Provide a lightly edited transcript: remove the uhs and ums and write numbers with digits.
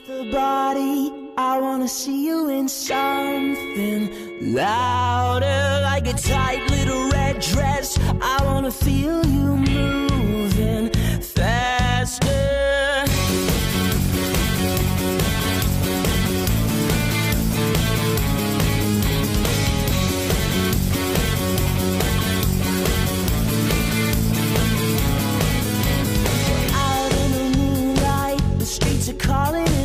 The body, I wanna see you in something louder, like a tight little red dress. I wanna feel you moving faster. Out in the moonlight, the streets are calling.